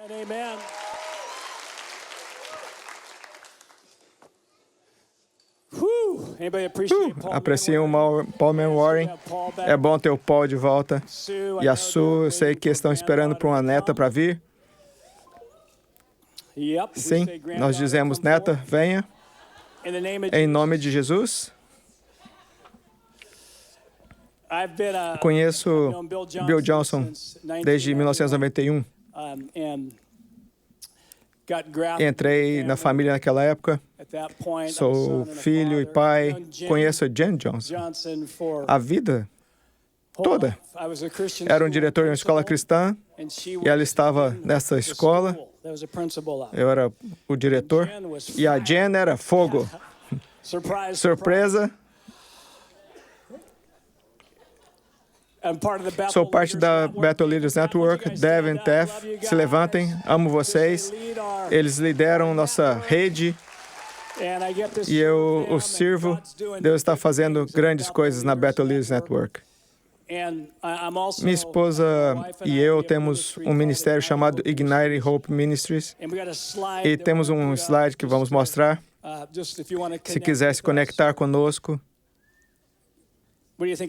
Amen. Apreciam o Paul Warren. É bom ter o Paul de volta. E a Sue, eu sei que estão esperando por uma neta para vir. Sim, nós dizemos, neta, venha. Em nome de Jesus. Conheço Bill Johnson desde 1991. Entrei na família naquela época. Sou filho e pai. Conheço Jen Johnson. A vida toda. Era um diretor de uma escola cristã e ela estava nessa escola. Eu era o diretor e a Jen era fogo. Surpresa. Sou parte da Bethel Leaders Network. Devin, Tef, se levantem. Amo vocês. Eles lideram nossa rede e eu os sirvo. Deus está fazendo grandes coisas na Bethel Leaders Network. Minha esposa e eu temos um ministério chamado Ignite Hope Ministries e temos um slide que vamos mostrar. Se quiser se conectar conosco.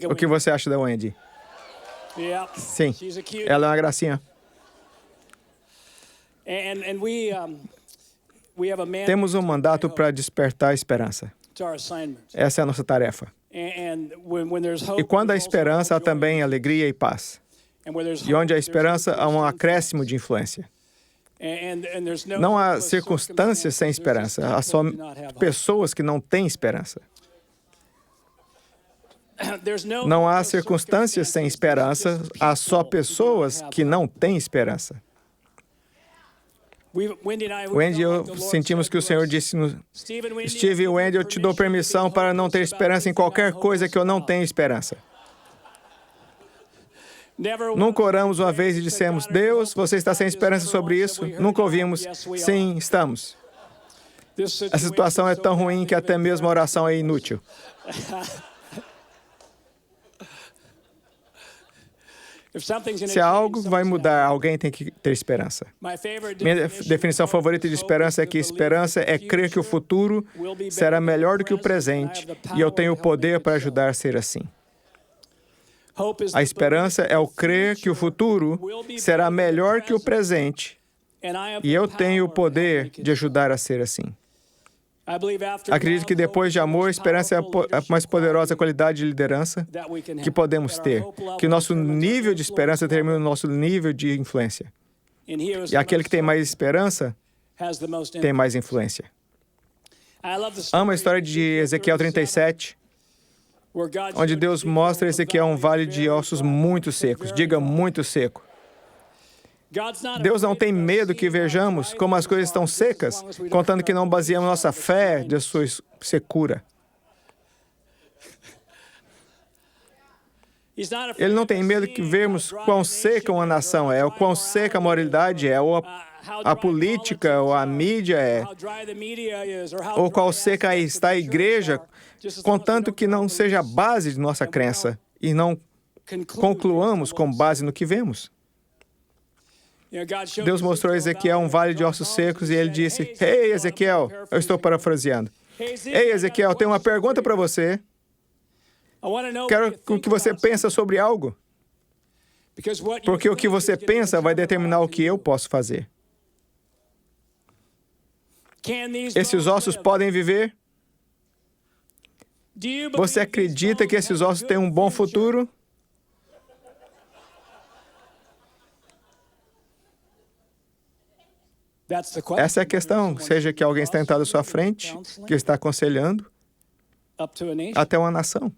O que você acha da Wendy? Sim, ela é uma gracinha. Temos um mandato para despertar a esperança. Essa é a nossa tarefa. E quando há esperança, há também alegria e paz. E onde há esperança, há um acréscimo de influência. Não há circunstâncias sem esperança, há só pessoas que não têm esperança. Não há circunstâncias sem esperança, há só pessoas que não têm esperança. Wendy e eu sentimos que o Senhor disse-nos, Steve e Wendy, eu te dou permissão para não ter esperança em qualquer coisa que eu não tenha esperança. Nunca oramos uma vez e dissemos, Deus, você está sem esperança sobre isso? Nunca ouvimos, sim, estamos. A situação é tão ruim que até mesmo a oração é inútil. Se algo vai mudar, alguém tem que ter esperança. Minha definição favorita de esperança é que esperança é crer que o futuro será melhor do que o presente e eu tenho o poder para ajudar a ser assim. A esperança é o crer que o futuro será melhor que o presente e eu tenho o poder de ajudar a ser assim. Acredito que depois de amor, esperança é a mais poderosa qualidade de liderança que podemos ter. Que nosso nível de esperança termine no nosso nível de influência. E aquele que tem mais esperança tem mais influência. Amo a história de Ezequiel 37, onde Deus mostra a Ezequiel um vale de ossos muito secos. Diga, muito seco. Deus não tem medo que vejamos como as coisas estão secas, contando que não baseamos nossa fé de sua secura. Ele não tem medo que vejamos quão seca uma nação é, ou quão seca a moralidade é, ou a política, ou a mídia é, ou qual seca está a igreja, contanto que não seja a base de nossa crença e não concluamos com base no que vemos. Deus mostrou a Ezequiel um vale de ossos secos e ele disse, Ei, Ezequiel, eu estou parafraseando. Ei, Ezequiel, tenho uma pergunta para você. Quero o que você pensa sobre algo. Porque o que você pensa vai determinar o que eu posso fazer. Esses ossos podem viver? Você acredita que esses ossos têm um bom futuro? Essa é a questão, seja que alguém está sentado à sua frente, que está aconselhando, até uma nação.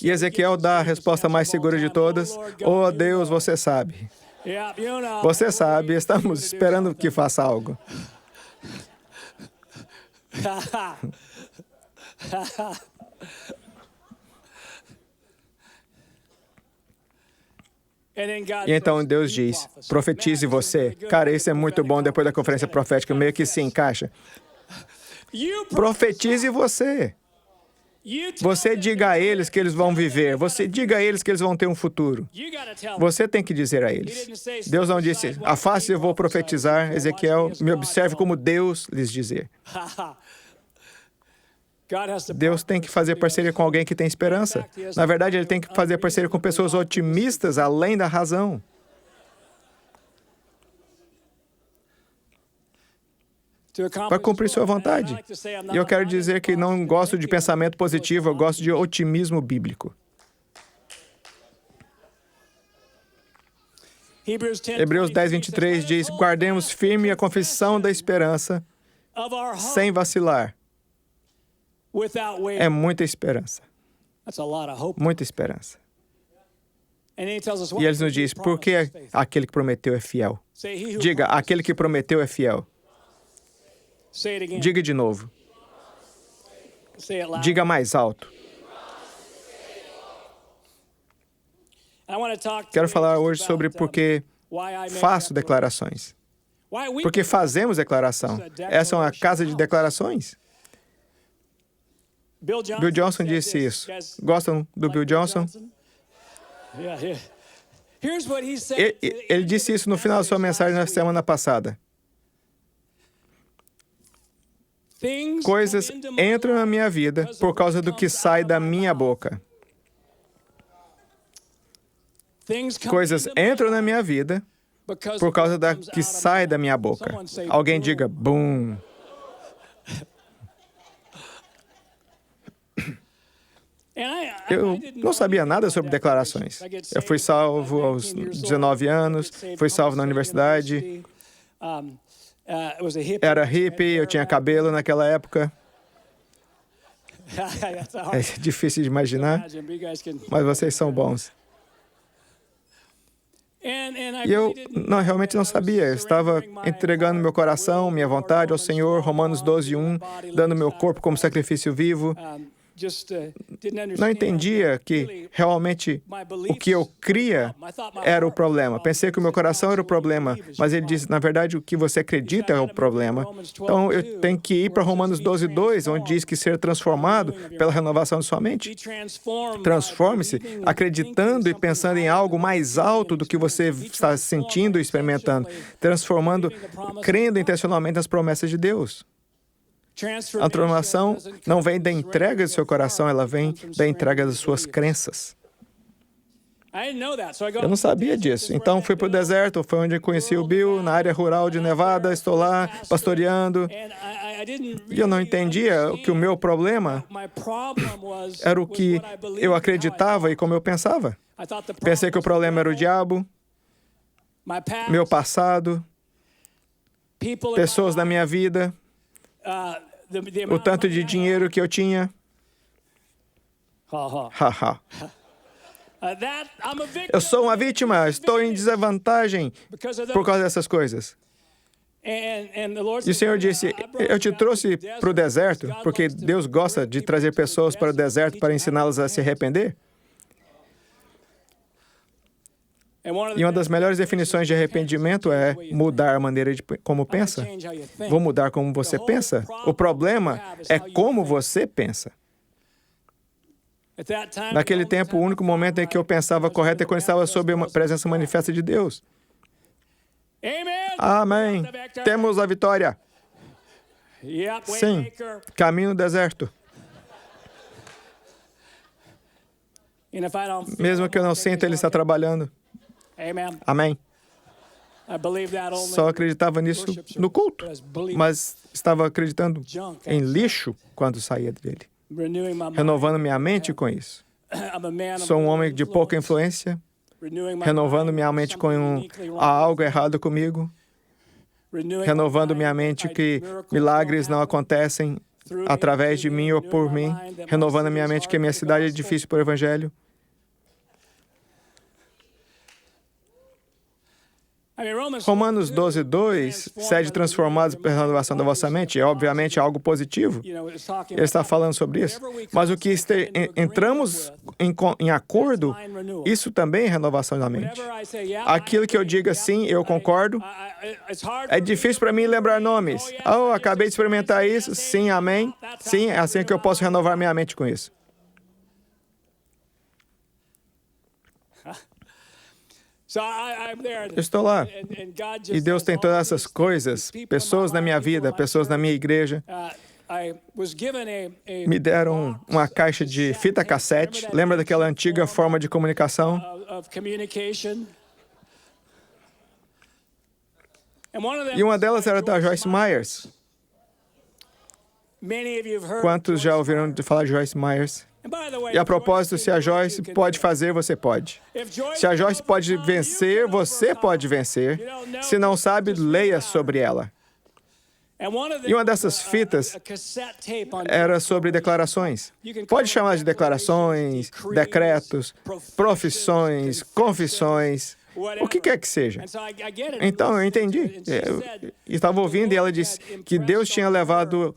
E Ezequiel dá a resposta mais segura de todas, Oh Deus, você sabe. Você sabe, estamos esperando que faça algo. E então Deus diz, profetize você. Cara, isso é muito bom depois da conferência profética, meio que se encaixa. Profetize você. Você diga a eles que eles vão viver. Você diga a eles que eles vão ter um futuro. Você tem que dizer a eles. Deus não disse, afaste, eu vou profetizar. Ezequiel, me observe como Deus lhes dizer. Deus tem que fazer parceria com alguém que tem esperança. Na verdade, Ele tem que fazer parceria com pessoas otimistas além da razão. Para cumprir sua vontade. E eu quero dizer que não gosto de pensamento positivo, eu gosto de otimismo bíblico. Hebreus 10, 23 diz, guardemos firme a confissão da esperança, sem vacilar. É muita esperança. Muita esperança. E ele nos diz, porque aquele que prometeu é fiel. Diga, aquele que prometeu é fiel. Diga de novo. Diga mais alto. Quero falar hoje sobre por que faço declarações. Por que fazemos declaração. Essa é uma casa de declarações. Bill Johnson disse isso. Gostam do Bill Johnson? Ele disse isso no final da sua mensagem na semana passada. Coisas entram na minha vida por causa do que sai da minha boca. Coisas entram na minha vida por causa da que sai da minha boca. Alguém diga, boom. Eu não sabia nada sobre declarações. Eu fui salvo aos 19 anos, fui salvo na universidade. Era hippie, eu tinha cabelo naquela época. É difícil de imaginar, mas vocês são bons. E eu realmente não sabia. Eu estava entregando meu coração, minha vontade ao Senhor, Romanos 12, 1, dando meu corpo como sacrifício vivo. Não entendia que realmente o que eu cria era o problema. Pensei que o meu coração era o problema, mas ele disse, na verdade, o que você acredita é o problema. Então, eu tenho que ir para Romanos 12, 2, onde diz que ser transformado pela renovação de sua mente. Transforme-se acreditando e pensando em algo mais alto do que você está sentindo e experimentando. Transformando, crendo intencionalmente nas promessas de Deus. A transformação não vem da entrega do seu coração, ela vem da entrega das suas crenças. Eu não sabia disso. Então, fui para o deserto, foi onde eu conheci o Bill, na área rural de Nevada, estou lá, pastoreando. E eu não entendia que o meu problema era o que eu acreditava e como eu pensava. Pensei que o problema era o diabo, meu passado, pessoas da minha vida, o tanto de dinheiro que eu tinha. Eu sou uma vítima, estou em desvantagem por causa dessas coisas. E o Senhor disse, eu te trouxe para o deserto, porque Deus gosta de trazer pessoas para o deserto para ensiná-las a se arrepender. E uma das melhores definições de arrependimento é mudar a maneira de como pensa. Vou mudar como você pensa. O problema é como você pensa. Naquele tempo, o único momento em que eu pensava correto é quando estava sob a presença manifesta de Deus. Amém. Temos a vitória. Sim, caminho no deserto. Mesmo que eu não sinta, Ele está trabalhando. Amém. Só acreditava nisso no culto, mas estava acreditando em lixo quando saía dele. Renovando minha mente com isso. Sou um homem de pouca influência, renovando minha mente com há algo errado comigo, renovando minha mente que milagres não acontecem através de mim ou por mim, renovando minha mente que a minha cidade é difícil para o Evangelho. Romanos 12, 2, sede transformados pela renovação da vossa mente, é obviamente algo positivo. Ele está falando sobre isso. Mas o que entramos em acordo, isso também é renovação da mente. Aquilo que eu diga sim, eu concordo. É difícil para mim lembrar nomes. Acabei de experimentar isso. Sim, amém. Sim, é assim que eu posso renovar minha mente com isso. Eu estou lá. E Deus tem todas essas coisas, pessoas na minha vida, pessoas na minha igreja. Me deram uma caixa de fita cassete. Lembra daquela antiga forma de comunicação? E uma delas era da Joyce Myers. Quantos já ouviram falar de Joyce Myers? E a propósito, se a Joyce pode fazer, você pode. Se a Joyce pode vencer, você pode vencer. Se não sabe, leia sobre ela. E uma dessas fitas era sobre declarações. Pode chamar de declarações, decretos, profissões, confissões, o que quer que seja. Então, eu entendi. Eu estava ouvindo e ela disse que Deus tinha levado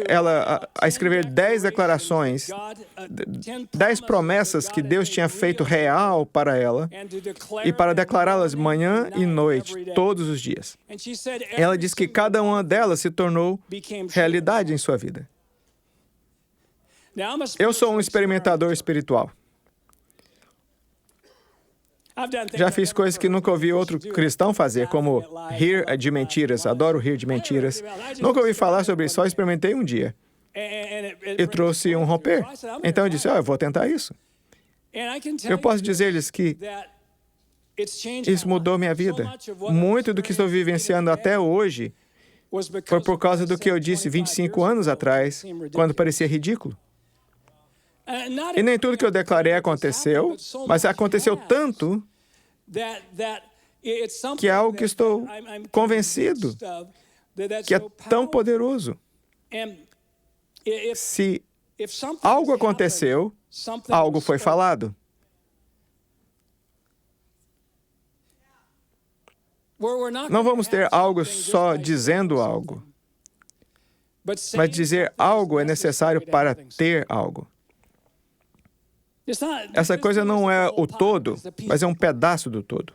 ela a escrever 10 declarações, 10 promessas que Deus tinha feito real para ela e para declará-las manhã e noite, todos os dias. Ela diz que cada uma delas se tornou realidade em sua vida. Eu sou um experimentador espiritual. Já fiz coisas que nunca ouvi outro cristão fazer, como rir de mentiras. Adoro rir de mentiras. Nunca ouvi falar sobre isso, só experimentei um dia. E trouxe um romper. Então eu disse, eu vou tentar isso. Eu posso dizer-lhes que isso mudou minha vida. Muito do que estou vivenciando até hoje foi por causa do que eu disse 25 anos atrás, quando parecia ridículo. E nem tudo que eu declarei aconteceu, mas aconteceu tanto que é algo que estou convencido que é tão poderoso. Se algo aconteceu, algo foi falado. Não vamos ter algo só dizendo algo, mas dizer algo é necessário para ter algo. Essa coisa não é o todo, mas é um pedaço do todo.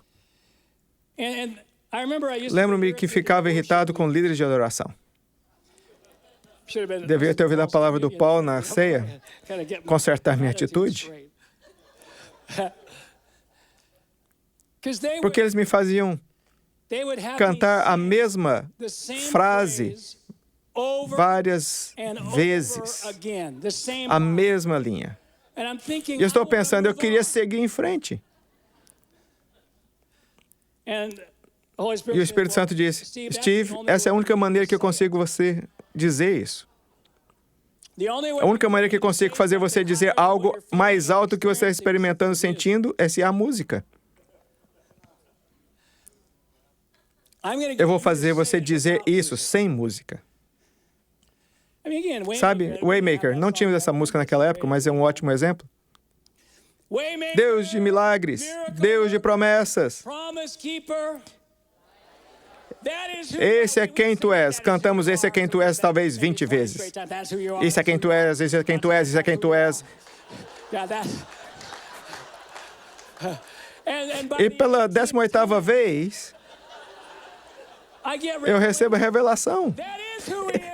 Lembro-me que ficava irritado com líderes de adoração. Devia ter ouvido a palavra do Paulo na ceia, consertar minha atitude. Porque eles me faziam cantar a mesma frase várias vezes, a mesma linha. E eu estou pensando, eu queria seguir em frente. E o Espírito Santo disse, Steve, essa é a única maneira que eu consigo você dizer isso. A única maneira que eu consigo fazer você dizer algo mais alto que você está experimentando, sentindo, é se há música. Eu vou fazer você dizer isso sem música. Sabe, Waymaker, não tínhamos essa música naquela época, mas é um ótimo exemplo. Deus de milagres, Deus de promessas. Esse é quem tu és. Cantamos Esse é quem tu és talvez 20 vezes. Esse é quem tu és, esse é quem tu és, esse é quem tu és. E pela 18ª vez, eu recebo a revelação.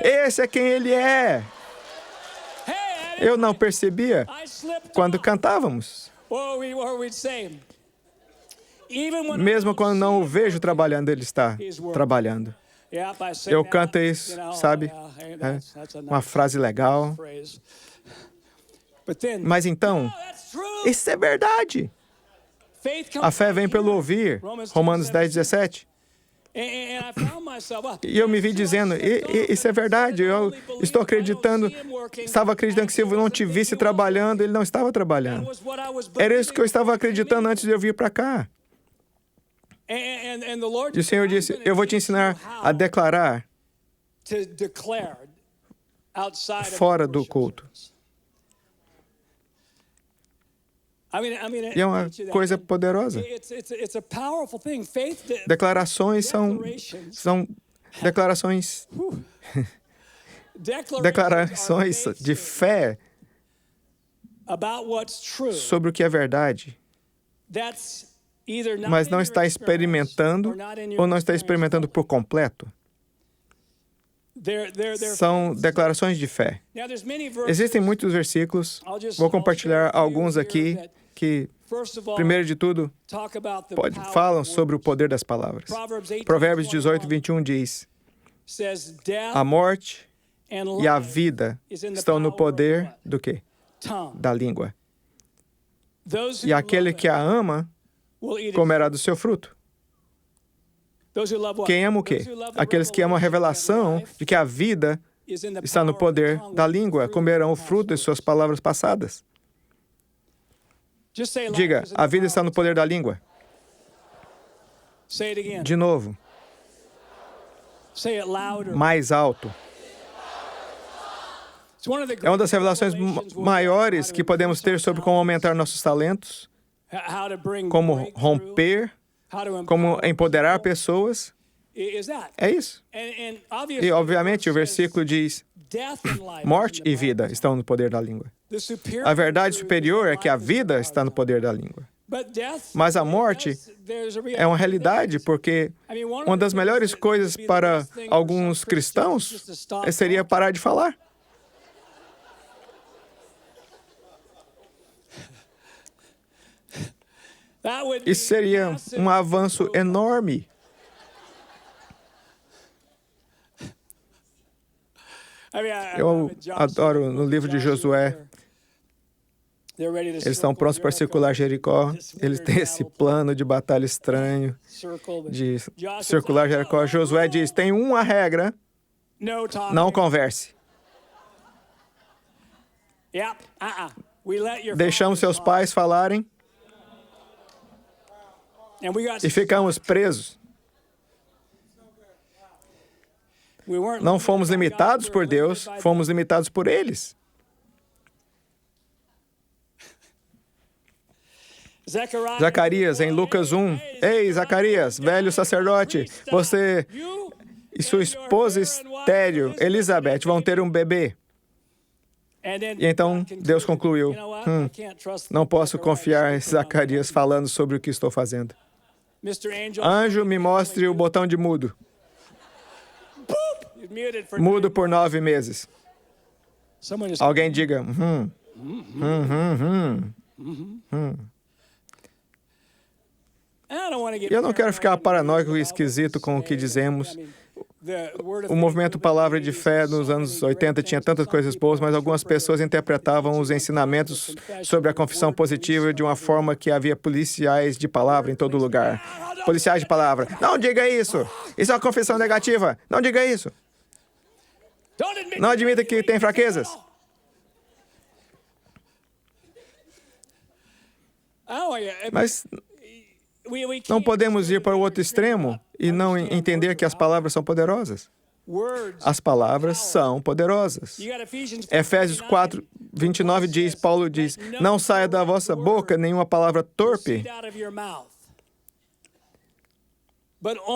Esse é quem ele é. Eu não percebia quando cantávamos. Mesmo quando não o vejo trabalhando, ele está trabalhando. Eu canto isso, sabe? Uma frase legal. Mas então, isso é verdade. A fé vem pelo ouvir. Romanos 10:17. E eu me vi dizendo, isso é verdade, eu estou acreditando, estava acreditando que se eu não te visse trabalhando, ele não estava trabalhando. Era isso que eu estava acreditando antes de eu vir para cá. E o Senhor disse, eu vou te ensinar a declarar fora do culto. E é uma coisa poderosa. Declarações são declarações de fé sobre o que é verdade, mas não está experimentando ou não está experimentando por completo. São declarações de fé. Existem muitos versículos, vou compartilhar alguns aqui, que Primeiro de tudo, falam sobre o poder das palavras. Provérbios 18, 21 diz: a morte e a vida estão no poder do quê? Da língua. E aquele que a ama comerá do seu fruto. Quem ama o quê? Aqueles que amam a revelação de que a vida está no poder da língua, comerão o fruto de suas palavras passadas. Diga, a vida está no poder da língua. De novo. Mais alto. É uma das revelações maiores que podemos ter sobre como aumentar nossos talentos, como romper, como empoderar pessoas. É isso. E, obviamente, o versículo diz: morte e vida estão no poder da língua. A verdade superior é que a vida está no poder da língua. Mas a morte é uma realidade, porque uma das melhores coisas para alguns cristãos seria parar de falar. Isso seria um avanço enorme. Eu adoro no livro de Josué. Eles estão prontos para circular Jericó. Eles têm esse plano de batalha estranho de circular Jericó. Josué diz: tem uma regra, não converse. Deixamos seus pais falarem e ficamos presos. Não fomos limitados por Deus, fomos limitados por eles. Zacarias, em Lucas 1. Ei, Zacarias, velho sacerdote, você e sua esposa estéril, Elizabeth, vão ter um bebê. E então Deus concluiu: não posso confiar em Zacarias falando sobre o que estou fazendo. Anjo, me mostre o botão de mudo. Mudo por 9 meses. Alguém diga: Eu não quero ficar paranoico e esquisito com o que dizemos. O movimento Palavra de Fé nos anos 80 tinha tantas coisas boas, mas algumas pessoas interpretavam os ensinamentos sobre a confissão positiva de uma forma que havia policiais de palavra em todo lugar. Policiais de palavra. Não diga isso! Isso é uma confissão negativa! Não diga isso! Não admita que tem fraquezas. Mas não podemos ir para o outro extremo e não entender que as palavras são poderosas. As palavras são poderosas. Efésios 4, 29 diz, Paulo diz: não saia da vossa boca nenhuma palavra torpe,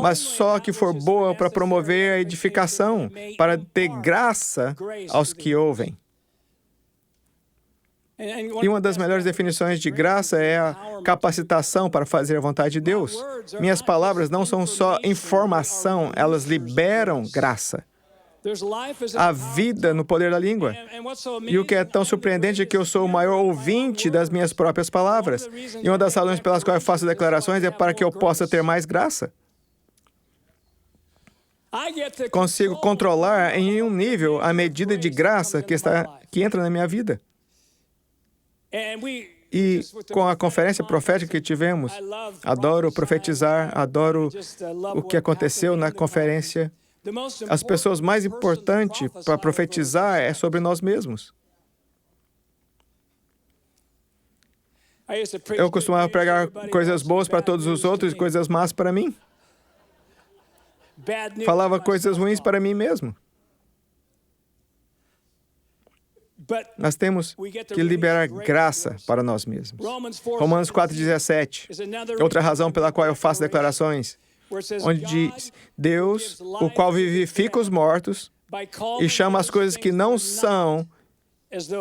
mas só que for boa para promover a edificação, para ter graça aos que ouvem. E uma das melhores definições de graça é a capacitação para fazer a vontade de Deus. Minhas palavras não são só informação, elas liberam graça. A vida no poder da língua. E o que é tão surpreendente é que eu sou o maior ouvinte das minhas próprias palavras. E uma das razões pelas quais eu faço declarações é para que eu possa ter mais graça. Consigo controlar em um nível a medida de graça que entra na minha vida. E com a conferência profética que tivemos, adoro profetizar, adoro o que aconteceu na conferência. As pessoas mais importantes para profetizar é sobre nós mesmos. Eu costumava pregar coisas boas para todos os outros e coisas más para mim. Falava coisas ruins para mim mesmo. Nós temos que liberar graça para nós mesmos. Romanos 4,17. Outra razão pela qual eu faço declarações, onde diz: Deus, o qual vivifica os mortos e chama as coisas que não são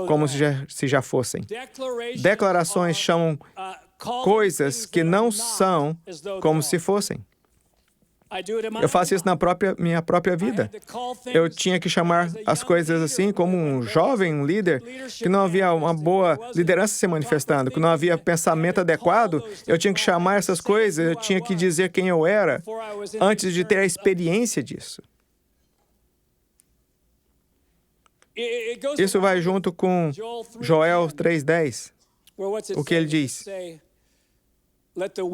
como se já fossem. Declarações chamam coisas que não são como se fossem. Eu faço isso na minha própria vida. Eu tinha que chamar as coisas assim como um jovem, um líder, que não havia uma boa liderança se manifestando, que não havia pensamento adequado. Eu tinha que chamar essas coisas, eu tinha que dizer quem eu era antes de ter a experiência disso. Isso vai junto com Joel 3:10. O que ele diz?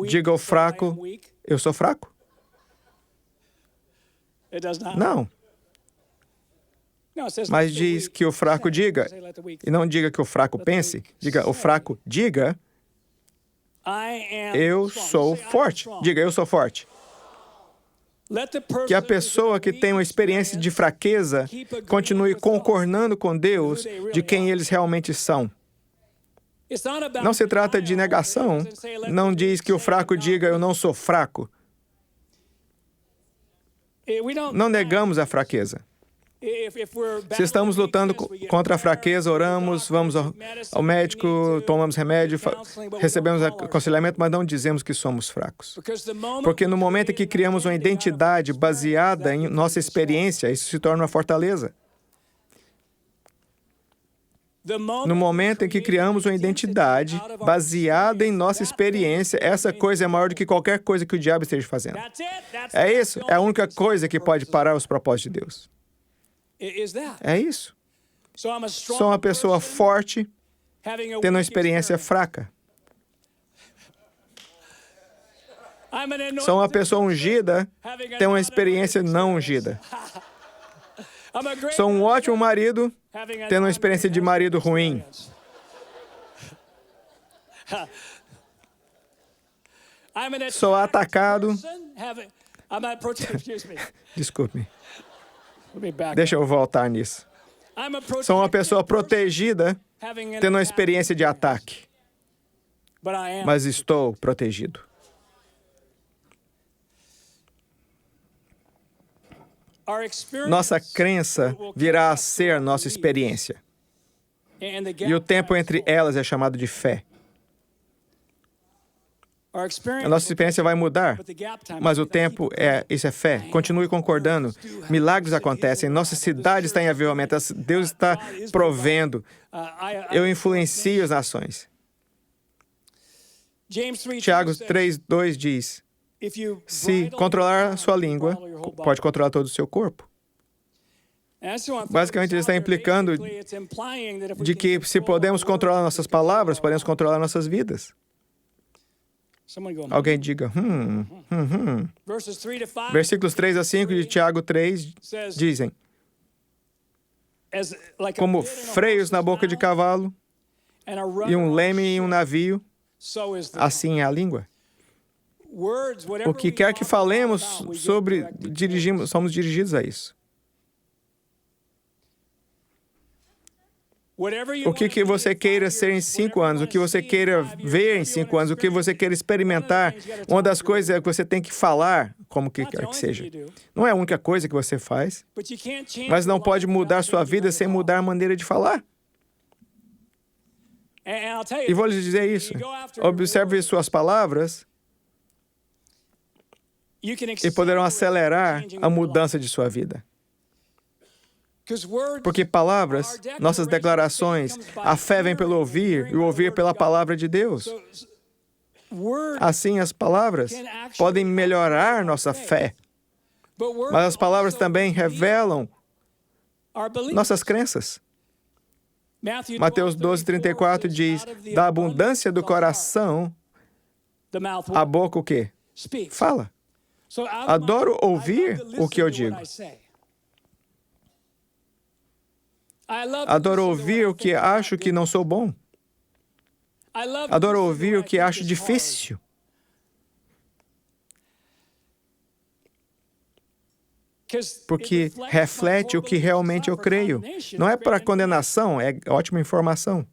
Diga ao fraco, eu sou fraco? Não. Mas diz que o fraco diga, e não diga que o fraco pense. Diga, o fraco diga, eu sou forte. Diga, eu sou forte. Que a pessoa que tem uma experiência de fraqueza continue concordando com Deus de quem eles realmente são. Não se trata de negação. Não diz que o fraco diga, eu não sou fraco. Não negamos a fraqueza. Se estamos lutando contra a fraqueza, oramos, vamos ao médico, tomamos remédio, recebemos aconselhamento, mas não dizemos que somos fracos. Porque no momento em que criamos uma identidade baseada em nossa experiência, isso se torna uma fortaleza. No momento em que criamos uma identidade baseada em nossa experiência, essa coisa é maior do que qualquer coisa que o diabo esteja fazendo. É isso. É a única coisa que pode parar os propósitos de Deus. É isso. Sou uma pessoa forte, tendo uma experiência fraca. Sou uma pessoa ungida, tendo uma experiência não ungida. Sou um ótimo marido, tendo uma experiência de marido ruim. Sou atacado. Desculpe-me. Deixa eu voltar nisso. Sou uma pessoa protegida, tendo uma experiência de ataque. Mas estou protegido. Nossa crença virá a ser nossa experiência. E o tempo entre elas é chamado de fé. A nossa experiência vai mudar, mas o tempo isso é fé. Continue concordando. Milagres acontecem. Nossa cidade está em avivamento. Deus está provendo. Eu influencio as nações. Tiago 3:2 diz, se controlar a sua língua, pode controlar todo o seu corpo. Basicamente, ele está implicando de que se podemos controlar nossas palavras, podemos controlar nossas vidas. Alguém diga, Versículos 3 a 5 de Tiago 3 dizem, como freios na boca de cavalo e um leme em um navio, assim é a língua. O que quer que falemos sobre, somos dirigidos a isso. O que você queira ser em 5 anos, o que você queira ver em 5 anos, o que você queira experimentar, uma das coisas é que você tem que falar, como que quer que seja. Não é a única coisa que você faz, mas não pode mudar sua vida sem mudar a maneira de falar. E vou lhes dizer isso. Observe suas palavras e poderão acelerar a mudança de sua vida. Porque palavras, nossas declarações, a fé vem pelo ouvir e o ouvir pela palavra de Deus. Assim, as palavras podem melhorar nossa fé, mas as palavras também revelam nossas crenças. Mateus 12:34 diz, da abundância do coração, a boca o quê? Fala. Adoro ouvir o que eu digo. Adoro ouvir o que acho que não sou bom. Adoro ouvir o que acho difícil. Porque reflete o que realmente eu creio. Não é para condenação, é ótima informação.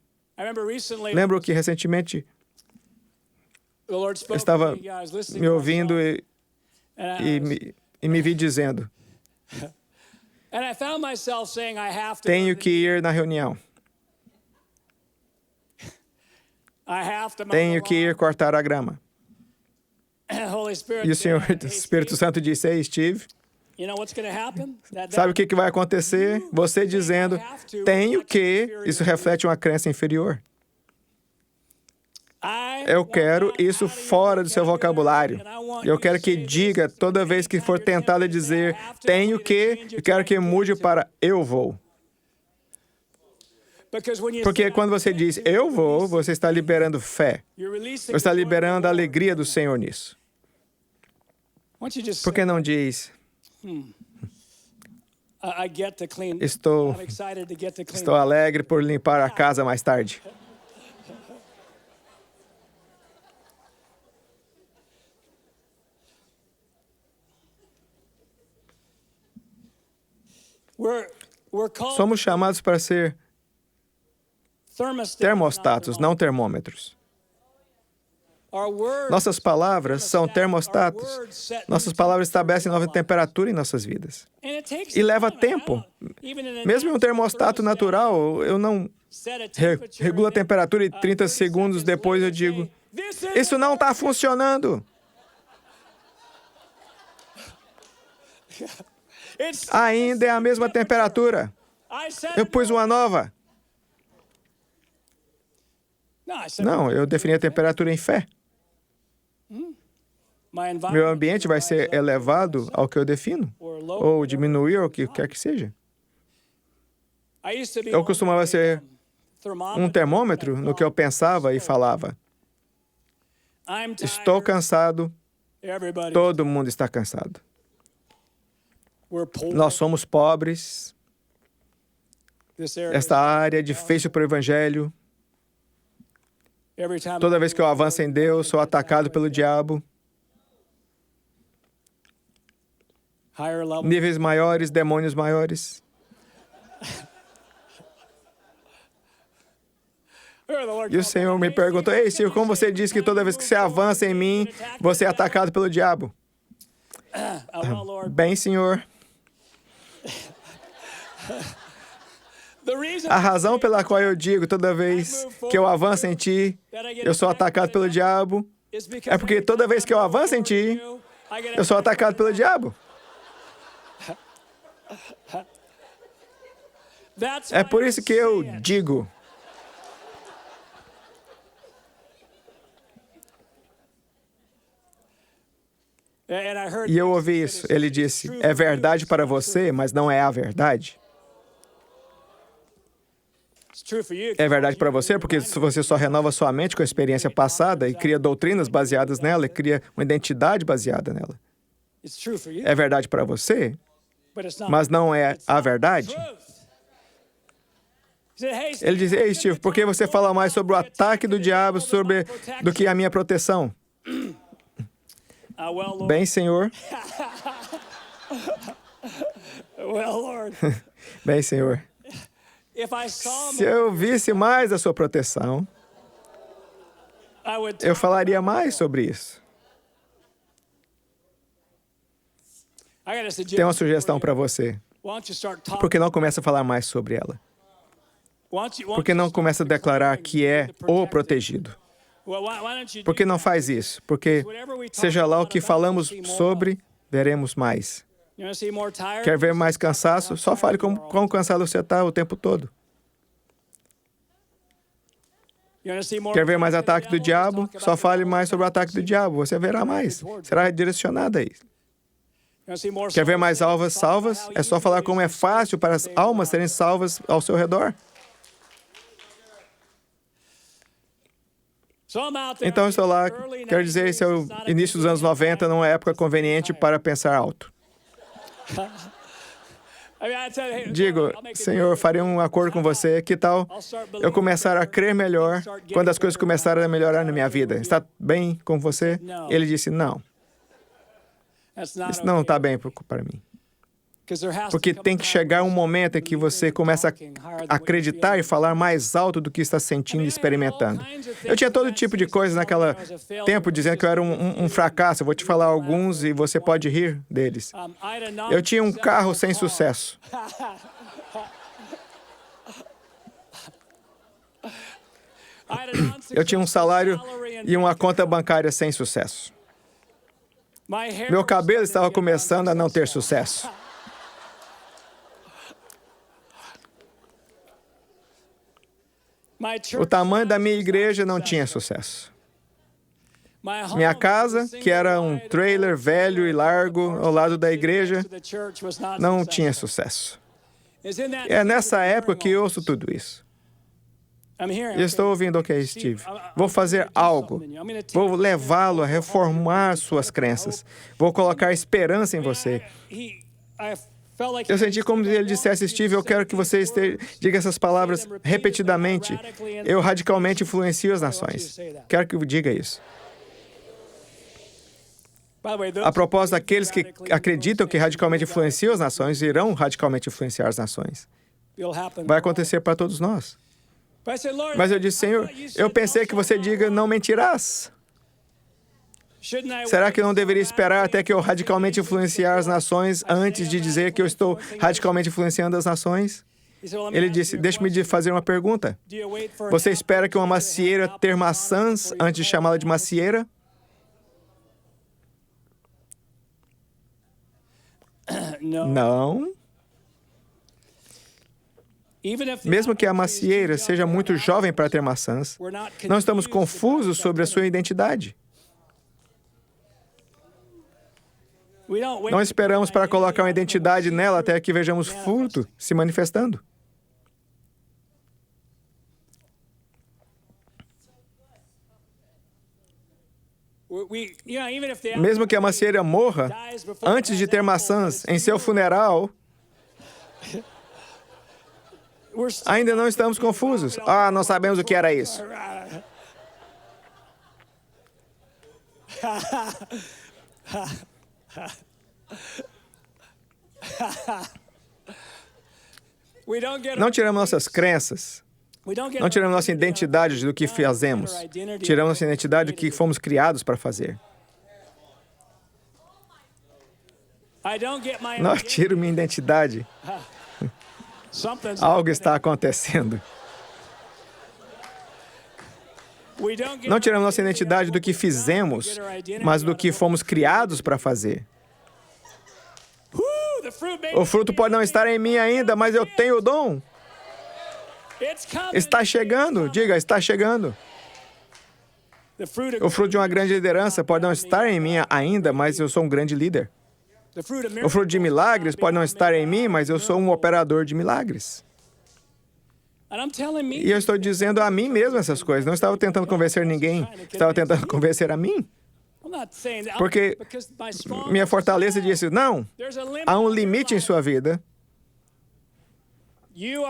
Lembro que recentemente eu estava me ouvindo e me vi dizendo, tenho que ir na reunião. Tenho que ir cortar a grama. E o Senhor, o Espírito Santo disse, ei, Steve, sabe o que vai acontecer? Você dizendo, tenho que, isso reflete uma crença inferior. Eu quero isso fora do seu vocabulário. Eu quero que diga, toda vez que for tentado a dizer, tenho que, eu quero que mude para eu vou. Porque quando você diz, eu vou, você está liberando fé. Você está liberando a alegria do Senhor nisso. Por que não diz, estou alegre por limpar a casa mais tarde? Somos chamados para ser termostatos, não termômetros. Nossas palavras são termostatos. Nossas palavras estabelecem nova temperatura em nossas vidas. E leva tempo. Mesmo em um termostato natural, eu não regulo a temperatura e 30 segundos depois eu digo, isso não está funcionando. Ainda é a mesma temperatura. Eu pus uma nova. Não, eu defini a temperatura em fé. Meu ambiente vai ser elevado ao que eu defino, ou diminuir, ou o que quer que seja. Eu costumava ser um termômetro no que eu pensava e falava. Estou cansado, todo mundo está cansado. Nós somos pobres. Esta área é difícil para o Evangelho. Toda vez que eu avanço em Deus, sou atacado pelo diabo. Níveis maiores, demônios maiores. E o Senhor me perguntou, ei, Senhor, como você diz que toda vez que você avança em mim, você é atacado pelo diabo? Bem, Senhor. A razão pela qual eu digo toda vez que eu avanço em ti, eu sou atacado pelo diabo, é porque toda vez que eu avanço em ti, eu sou atacado pelo diabo. É por isso que eu digo. E eu ouvi isso. Ele disse, é verdade para você, mas não é a verdade. É verdade para você, porque você só renova sua mente com a experiência passada e cria doutrinas baseadas nela e cria uma identidade baseada nela. É verdade para você, mas não é a verdade. Ele diz, ei, Steve, por que você fala mais sobre o ataque do diabo do que a minha proteção? Bem, Senhor. Bem, Senhor. Se eu visse mais a sua proteção, eu falaria mais sobre isso. Tenho uma sugestão para você. Por que não começa a falar mais sobre ela? Por que não começa a declarar que é o protegido? Por que não faz isso? Porque, seja lá o que falamos sobre, veremos mais. Quer ver mais cansaço? Só fale quão cansado você está o tempo todo. Quer ver mais ataque do diabo? Só fale mais sobre o ataque do diabo. Você verá mais. Será direcionado a isso. Quer ver mais almas salvas? É só falar como é fácil para as almas serem salvas ao seu redor. Então, eu estou lá, quero dizer, esse é o início dos anos 90, não é época conveniente para pensar alto. Digo, Senhor, farei um acordo com você, que tal eu começar a crer melhor quando as coisas começarem a melhorar na minha vida? Está bem com você? Ele disse, não. Isso não está bem para mim. Porque tem que chegar um momento em que você começa a acreditar e falar mais alto do que está sentindo e experimentando. Eu tinha todo tipo de coisa naquele tempo dizendo que eu era um fracasso. Eu vou te falar alguns e você pode rir deles. Eu tinha um carro sem sucesso. Eu tinha um salário e uma conta bancária sem sucesso. Meu cabelo estava começando a não ter sucesso. O tamanho da minha igreja não tinha sucesso. Minha casa, que era um trailer velho e largo ao lado da igreja, não tinha sucesso. É nessa época que eu ouço tudo isso. Eu estou ouvindo, ok, Steve. Vou fazer algo. Vou levá-lo a reformar suas crenças. Vou colocar esperança em você. Eu senti como se ele dissesse, Steve, eu quero que você diga essas palavras repetidamente. Eu radicalmente influencio as nações. Quero que diga isso. A propósito, aqueles que acreditam que radicalmente influenciam as nações irão radicalmente influenciar as nações. Vai acontecer para todos nós. Mas eu disse, Senhor, eu pensei que você diga, não mentirás. Será que eu não deveria esperar até que eu radicalmente influenciar as nações antes de dizer que eu estou radicalmente influenciando as nações? Ele disse, deixe-me fazer uma pergunta. Você espera que uma macieira ter maçãs antes de chamá-la de macieira? Não. Mesmo que a macieira seja muito jovem para ter maçãs, não estamos confusos sobre a sua identidade. Não esperamos para colocar uma identidade nela até que vejamos fruto se manifestando. Mesmo que a macieira morra antes de ter maçãs em seu funeral, ainda não estamos confusos. Ah, não sabemos o que era isso. Não tiramos nossas crenças. Não tiramos nossa identidade do que fazemos. Tiramos nossa identidade do que fomos criados para fazer. Não tiro minha identidade. Algo está acontecendo. Não tiramos nossa identidade do que fizemos, mas do que fomos criados para fazer. O fruto pode não estar em mim ainda, mas eu tenho o dom. Está chegando, diga, está chegando. O fruto de uma grande liderança pode não estar em mim ainda, mas eu sou um grande líder. O fruto de milagres pode não estar em mim, mas eu sou um operador de milagres. E eu estou dizendo a mim mesmo essas coisas. Não estava tentando convencer ninguém. Estava tentando convencer a mim. Porque minha fortaleza disse, não, há um limite em sua vida.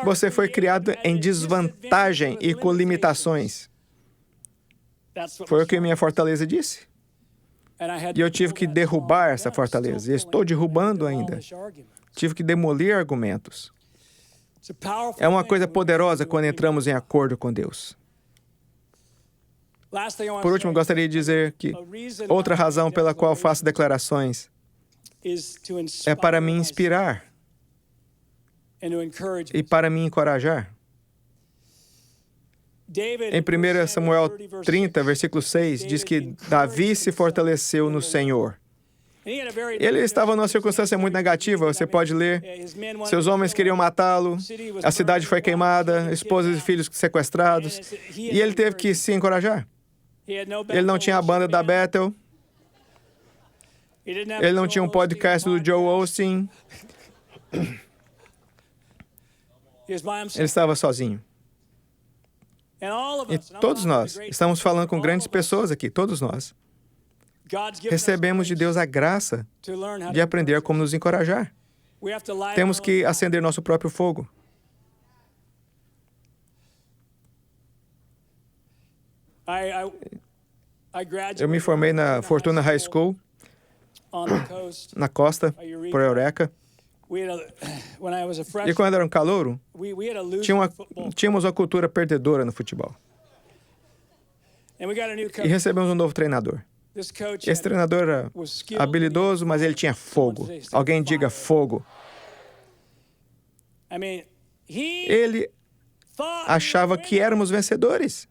Você foi criado em desvantagem e com limitações. Foi o que minha fortaleza disse. E eu tive que derrubar essa fortaleza. E estou derrubando ainda. Tive que demolir argumentos. É uma coisa poderosa quando entramos em acordo com Deus. Por último, gostaria de dizer que outra razão pela qual faço declarações é para me inspirar e para me encorajar. Em 1 Samuel 30, versículo 6, diz que Davi se fortaleceu no Senhor. Ele estava numa circunstância muito negativa, você pode ler. Seus homens queriam matá-lo, a cidade foi queimada, esposas e filhos sequestrados, e ele teve que se encorajar. Ele não tinha a banda da Bethel, ele não tinha um podcast do Joe Osteen, ele estava sozinho. E todos nós, estamos falando com grandes pessoas aqui, todos nós. Recebemos de Deus a graça de aprender como nos encorajar. Temos que acender nosso próprio fogo. Eu me formei na Fortuna High School, na costa, por Eureka. E quando era um calouro, tínhamos uma cultura perdedora no futebol. E recebemos um novo treinador. Esse treinador era habilidoso, mas ele tinha fogo. Alguém diga fogo. Ele achava que éramos vencedores.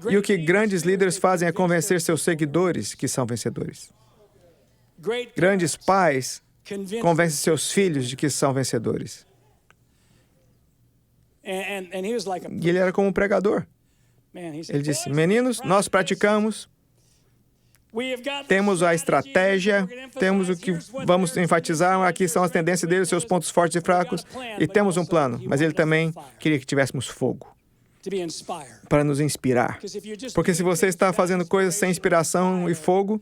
E o que grandes líderes fazem é convencer seus seguidores que são vencedores. Grandes pais convencem seus filhos de que são vencedores. E ele era como um pregador. Ele disse, meninos, nós praticamos, temos a estratégia, temos o que vamos enfatizar, aqui são as tendências dele, seus pontos fortes e fracos, e temos um plano. Mas ele também queria que tivéssemos fogo, para nos inspirar. Porque se você está fazendo coisas sem inspiração e fogo,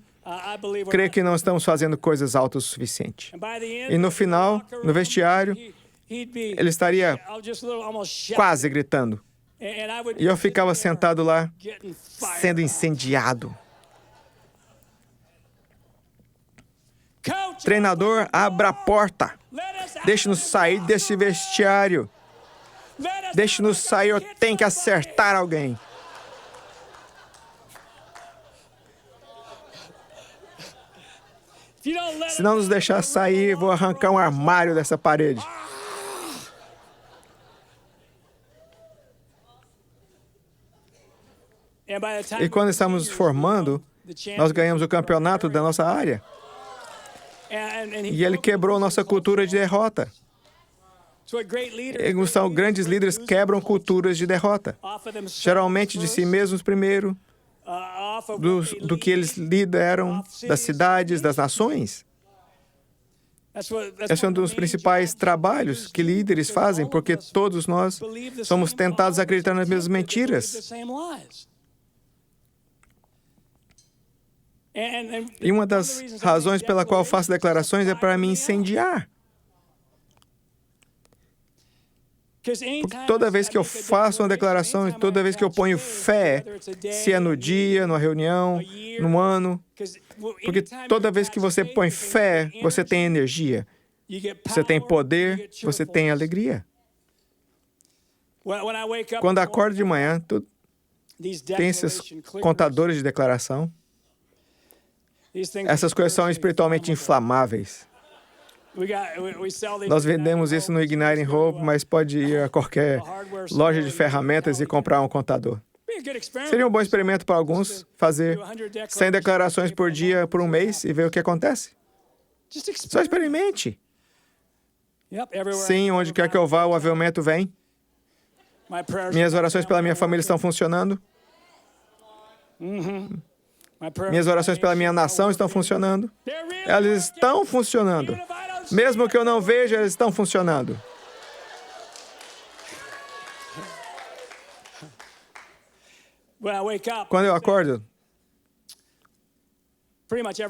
creio que não estamos fazendo coisas autossuficientes. E no final, no vestiário, ele estaria quase gritando. E eu ficava sentado lá, sendo incendiado. Treinador, abra a porta. Deixe-nos sair desse vestiário. Deixe-nos sair, eu tenho que acertar alguém. Se não nos deixar sair, vou arrancar um armário dessa parede. E quando estamos formando, nós ganhamos o campeonato da nossa área. E ele quebrou nossa cultura de derrota. São grandes líderes quebram culturas de derrota. Geralmente de si mesmos primeiro, do que eles lideram, das cidades, das nações. Esse é um dos principais trabalhos que líderes fazem, porque todos nós somos tentados a acreditar nas mesmas mentiras. E uma das razões pela qual eu faço declarações é para me incendiar. Porque toda vez que eu faço uma declaração, toda vez que eu ponho fé, se é no dia, numa reunião, no ano, porque toda vez que você põe fé, você tem energia, você tem poder, você tem alegria. Quando acordo de manhã, tem esses contadores de declaração. Essas coisas são espiritualmente inflamáveis. Nós vendemos isso no Igniting Hope, mas pode ir a qualquer loja de ferramentas e comprar um contador. Seria um bom experimento para alguns fazer 100 declarações por dia por um mês e ver o que acontece. Só experimente. Sim, onde quer que eu vá, o avivamento vem. Minhas orações pela minha família estão funcionando. Minhas orações pela minha nação estão funcionando. Elas estão funcionando. Mesmo que eu não veja, elas estão funcionando. Quando eu acordo,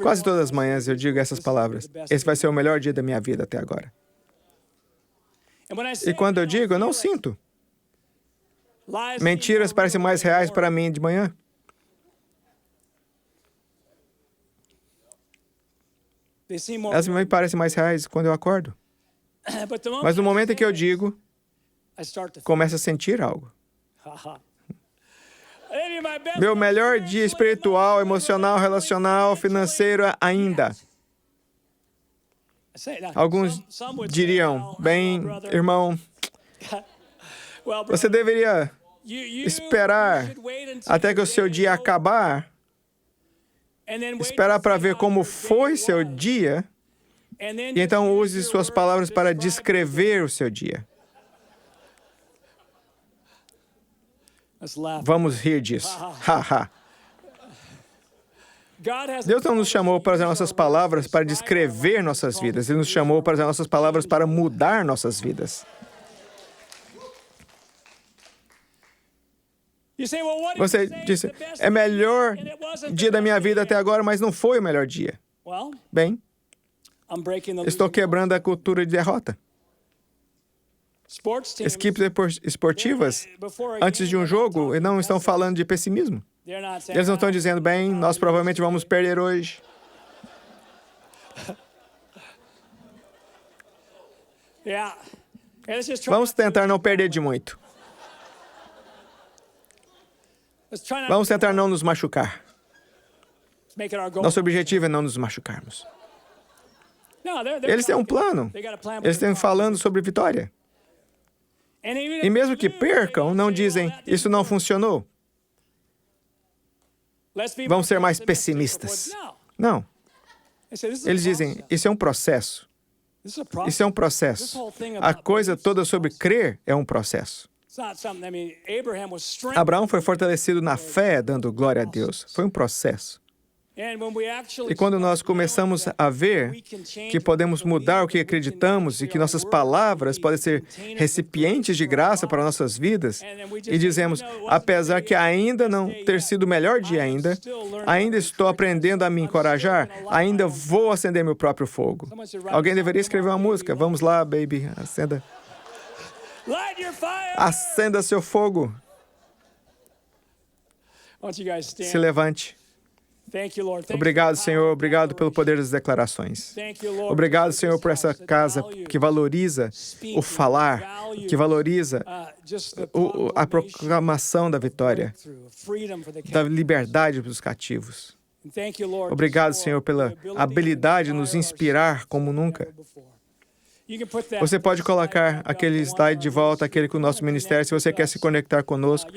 quase todas as manhãs eu digo essas palavras. Esse vai ser o melhor dia da minha vida até agora. E quando eu digo, eu não sinto. Mentiras parecem mais reais para mim de manhã. Elas me parecem mais reais quando eu acordo. Mas no momento em que eu digo, começo a sentir algo. Meu melhor dia espiritual, emocional, relacional, financeiro ainda. Alguns diriam, bem, irmão, você deveria esperar até que o seu dia acabar, esperar para ver como foi seu dia, e então use suas palavras para descrever o seu dia. Vamos rir disso. Deus não nos chamou para usar nossas palavras para descrever nossas vidas. Ele nos chamou para usar nossas palavras para mudar nossas vidas. Você disse, é melhor dia da minha vida até agora, mas não foi o melhor dia. Bem, estou quebrando a cultura de derrota. Equipes esportivas, antes de um jogo, não estão falando de pessimismo. Eles não estão dizendo, bem, nós provavelmente vamos perder hoje. Vamos tentar não perder de muito. Vamos tentar não nos machucar. Nosso objetivo é não nos machucarmos. Eles têm um plano. Eles estão falando sobre vitória. E mesmo que percam, não dizem, isso não funcionou. Vamos ser mais pessimistas. Não. Eles dizem, isso é um processo. Isso é um processo. A coisa toda sobre crer é um processo. Abraão foi fortalecido na fé, dando glória a Deus. Foi um processo. E quando nós começamos a ver que podemos mudar o que acreditamos e que nossas palavras podem ser recipientes de graça para nossas vidas, e dizemos, apesar que ainda não ter sido o melhor dia ainda estou aprendendo a me encorajar, ainda vou acender meu próprio fogo. Alguém deveria escrever uma música. Vamos lá, baby, acenda. Acenda seu fogo. Se levante. Obrigado, Senhor. Obrigado pelo poder das declarações. Obrigado, Senhor, por essa casa que valoriza o falar, que valoriza a proclamação da vitória, da liberdade dos cativos. Obrigado, Senhor, pela habilidade de nos inspirar como nunca. Você pode colocar aquele slide de volta, aquele com o nosso ministério. Se você quer se conectar conosco,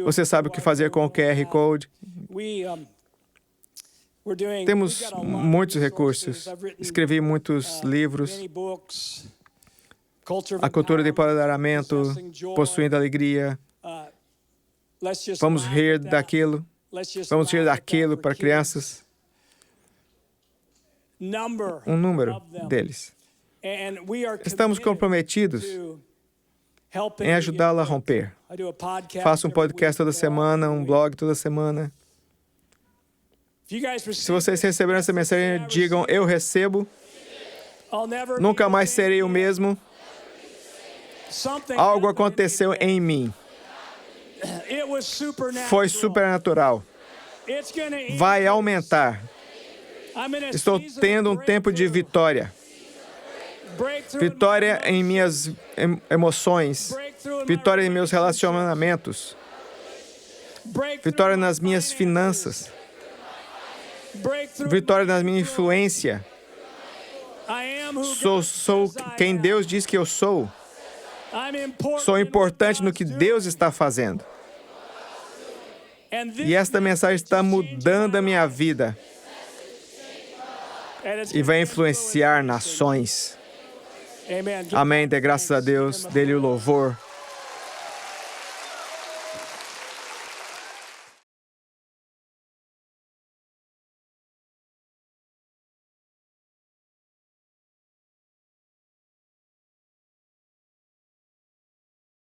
você sabe o que fazer com o QR Code. Temos muitos recursos. Escrevi muitos livros. A cultura de empoderamento, possuindo alegria. Vamos rir daquilo. Vamos rir daquilo para crianças. Um número deles. Estamos comprometidos em ajudá-la a romper. Faço um podcast toda semana, um blog toda semana. Se vocês receberam essa mensagem, digam, eu recebo. Nunca mais serei o mesmo. Algo aconteceu em mim. Foi supernatural. Vai aumentar. Estou tendo um tempo de vitória. Vitória em minhas emoções. Vitória em meus relacionamentos. Vitória nas minhas finanças. Vitória na minha influência. Sou quem Deus diz que eu sou. Sou importante no que Deus está fazendo. E esta mensagem está mudando a minha vida. E vai influenciar nações. Amém. Dê graças a Deus. Dê-lhe o louvor.